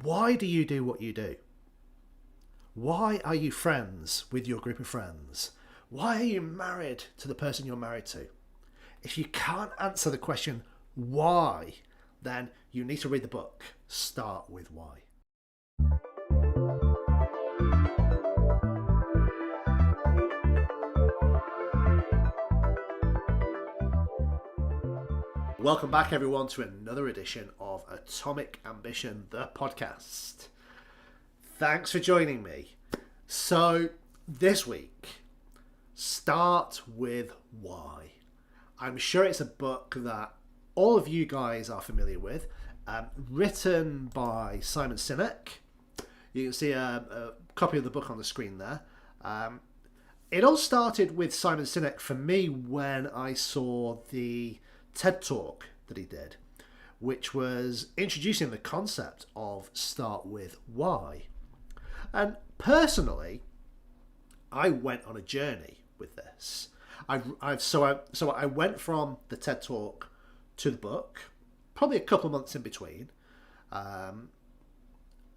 Why do you do what you do? Why are you friends with your group of friends? Why are you married to the person you're married to? If you can't answer the question why, then you need to read the book. Start with why. Welcome back, everyone, to another edition of Atomic Ambition, the podcast. Thanks for joining me. So, this week, start with why. I'm sure it's a book that all of you guys are familiar with, written by Simon Sinek. You can see a copy of the book on the screen there. It all started with Simon Sinek for me when I saw the TED Talk that he did, which was introducing the concept of start with why. And personally, I went on a journey with this. So I went from the TED Talk to the book, probably a couple of months in between, and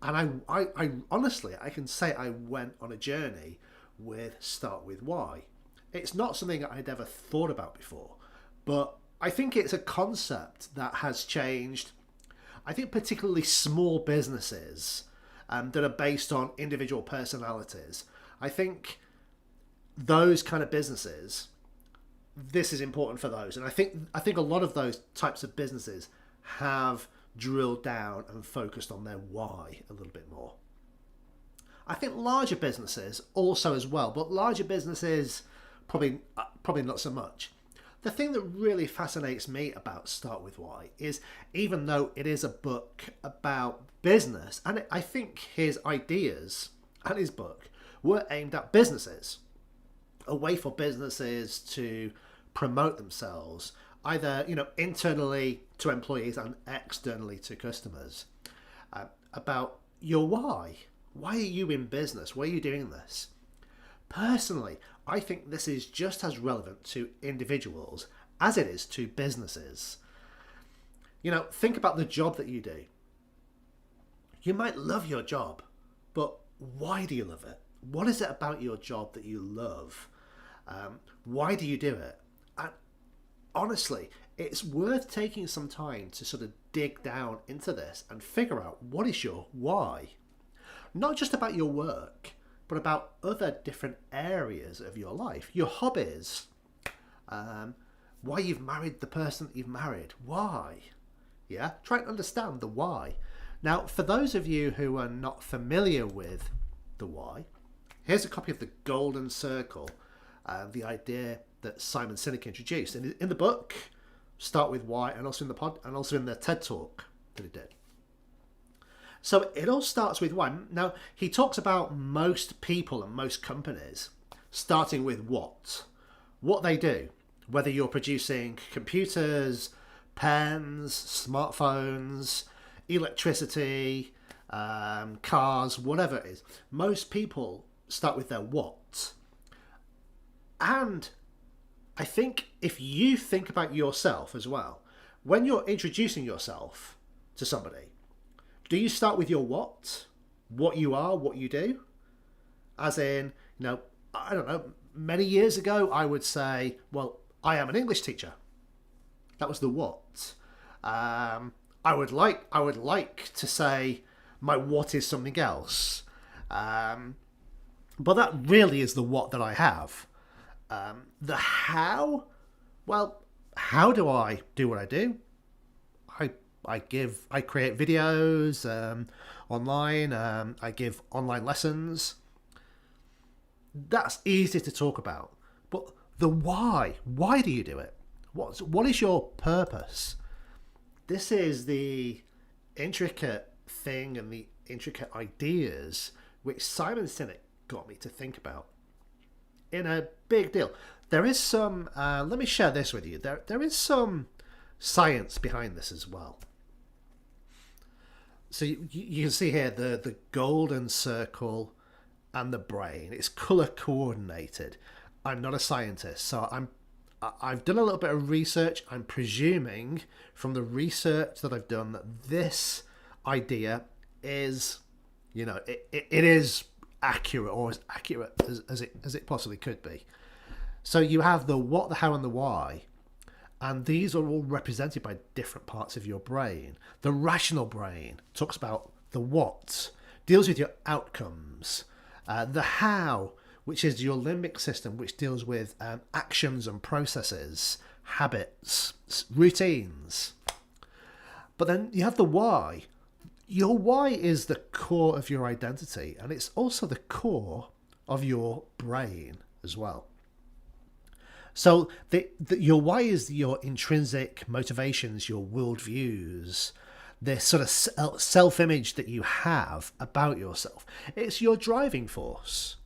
I honestly, I can say I went on a journey with start with why. It's not something I'd ever thought about before, but I think it's a concept that has changed, I think particularly small businesses that are based on individual personalities. I think those kind of businesses, this is important for those. And I think a lot of those types of businesses have drilled down and focused on their why a little bit more. I think larger businesses also as well, but larger businesses probably not so much. The thing that really fascinates me about Start With Why is, even though it is a book about business, and I think his ideas and his book were aimed at businesses, a way for businesses to promote themselves, either internally to employees and externally to customers, about your why. Why are you in business? Why are you doing this? Personally, I think this is just as relevant to individuals as it is to businesses. Think about the job that you do. You might love your job, but why do you love it? What is it about your job that you love? Why do you do it? And honestly, it's worth taking some time to sort of dig down into this and figure out what is your why. Not just about your work, but about other different areas of your life, your hobbies, why you've married the person that you've married, why. Yeah, try and understand the why. Now, for those of you who are not familiar with the why, here's a copy of the Golden Circle, the idea that Simon Sinek introduced in the book. Start with why, and also in the TED Talk that he did. So it all starts with why. Now, he talks about most people and most companies starting with what they do, whether you're producing computers, pens, smartphones, electricity, cars, whatever it is. Most people start with their what. And I think if you think about yourself as well, when you're introducing yourself to somebody, do you start with your what you are, what you do? As in, I don't know, many years ago, I would say, well, I am an English teacher. That was the what. I would like to say my what is something else. But that really is the what that I have. The how, well, how do I do what I do? I create videos online. I give online lessons. That's easy to talk about. But the why do you do it? What is your purpose? This is the intricate thing and the intricate ideas which Simon Sinek got me to think about in a big deal. There is some, let me share this with you. There is some science behind this as well. So you can see here the golden circle and the brain. It's color coordinated. I'm not a scientist, so I've done a little bit of research. I'm presuming from the research that I've done that this idea is, it is accurate, or as accurate as it possibly could be. So you have the what, the how, and the why, and these are all represented by different parts of your brain. The rational brain talks about the what, deals with your outcomes. The how, which is your limbic system, which deals with actions and processes, habits, routines. But then you have the why. Your why is the core of your identity, and it's also the core of your brain as well. So your why is your intrinsic motivations, your worldviews, this sort of self-image that you have about yourself. It's your driving force.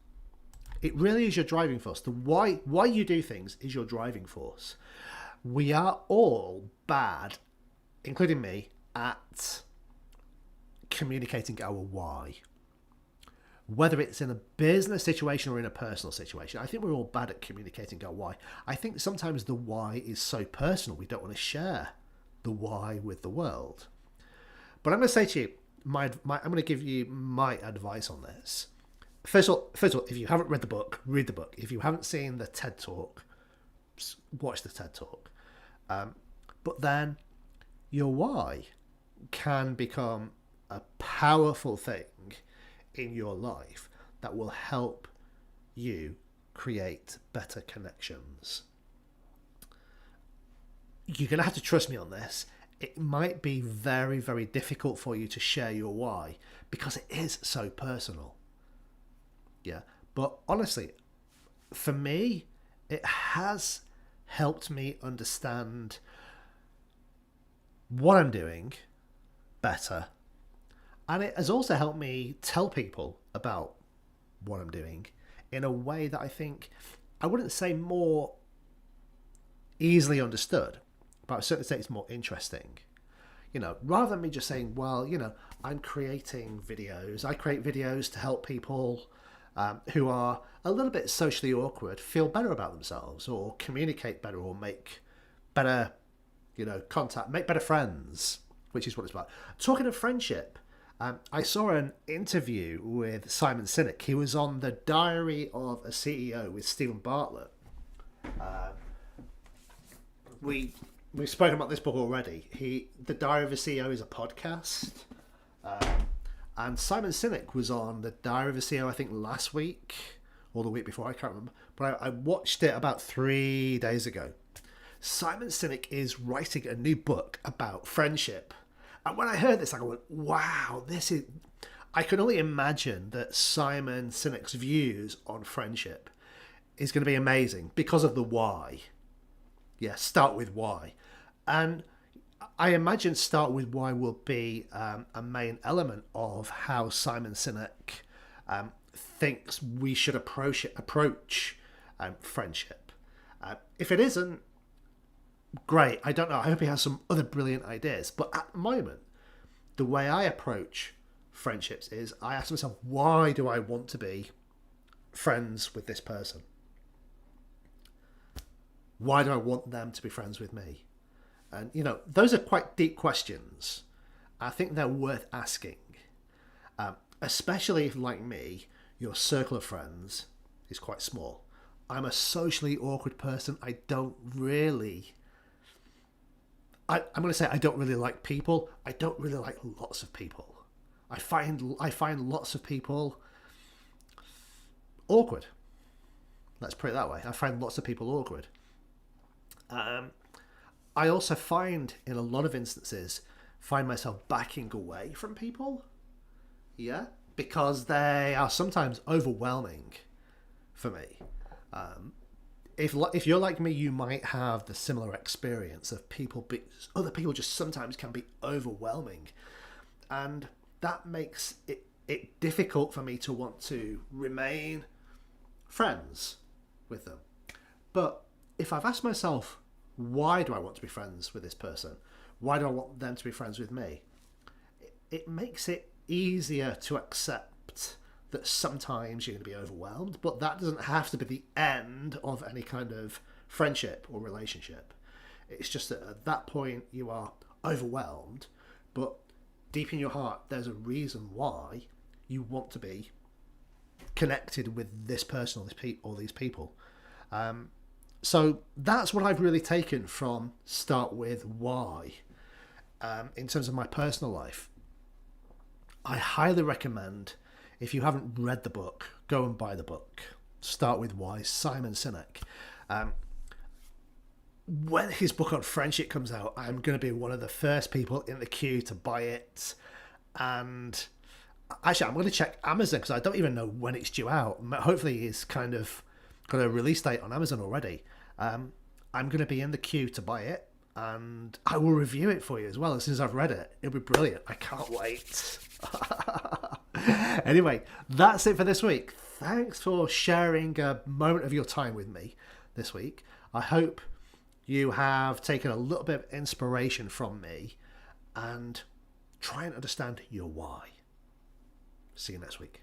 It really is your driving force. The why you do things is your driving force. We are all bad, including me, at communicating our why. Whether it's in a business situation or in a personal situation, I think we're all bad at communicating our why. I think sometimes the why is so personal, we don't want to share the why with the world. But I'm going to say to you, I'm going to give you my advice on this. First of all, if you haven't read the book, read the book. If you haven't seen the TED Talk, watch the TED Talk. But then your why can become a powerful thing in your life that will help you create better connections. You're going to have to trust me on this. It might be very, very difficult for you to share your why because it is so personal. Yeah. But honestly, for me, it has helped me understand what I'm doing better. And it has also helped me tell people about what I'm doing in a way that I think, I wouldn't say more easily understood, but I would certainly say it's more interesting. Rather than me just saying, well, I'm creating videos. I create videos to help people who are a little bit socially awkward feel better about themselves, or communicate better, or make better, contact, make better friends, which is what it's about. Talking of friendship, I saw an interview with Simon Sinek. He was on The Diary of a CEO with Stephen Bartlett. We've spoken about this book already. The Diary of a CEO is a podcast. And Simon Sinek was on The Diary of a CEO, I think, last week or the week before, I can't remember. But I watched it about 3 days ago. Simon Sinek is writing a new book about friendship. And when I heard this, I went, wow, I can only imagine that Simon Sinek's views on friendship is going to be amazing because of the why. Yeah, start with why. And I imagine start with why will be a main element of how Simon Sinek thinks we should approach friendship. If it isn't, great. I don't know. I hope he has some other brilliant ideas. But at the moment, the way I approach friendships is I ask myself, why do I want to be friends with this person? Why do I want them to be friends with me? And, those are quite deep questions. I think they're worth asking. Especially if, like me, your circle of friends is quite small. I'm a socially awkward person. I'm going to say I don't really like people. I don't really like lots of people. I find lots of people awkward. Let's put it that way. I find lots of people awkward. I also find, in a lot of instances, myself backing away from people. Yeah, because they are sometimes overwhelming for me. If you're like me, you might have the similar experience of other people just sometimes can be overwhelming, and that makes it difficult for me to want to remain friends with them. But if I've asked myself, why do I want to be friends with this person? Why do I want them to be friends with me? It makes it easier to accept that sometimes you're going to be overwhelmed, but that doesn't have to be the end of any kind of friendship or relationship. It's just that at that point you are overwhelmed, but deep in your heart, there's a reason why you want to be connected with this person or these people. So that's what I've really taken from Start With Why. In terms of my personal life, I highly recommend, if you haven't read the book, go and buy the book. Start With Why, Simon Sinek. When his book on friendship comes out, I'm going to be one of the first people in the queue to buy it. And actually, I'm going to check Amazon because I don't even know when it's due out. Hopefully, it's kind of got a release date on Amazon already. I'm going to be in the queue to buy it, and I will review it for you as well as soon as I've read it. It'll be brilliant. I can't wait. Anyway, that's it for this week. Thanks for sharing a moment of your time with me this week. I hope you have taken a little bit of inspiration from me and try and understand your why. See you next week.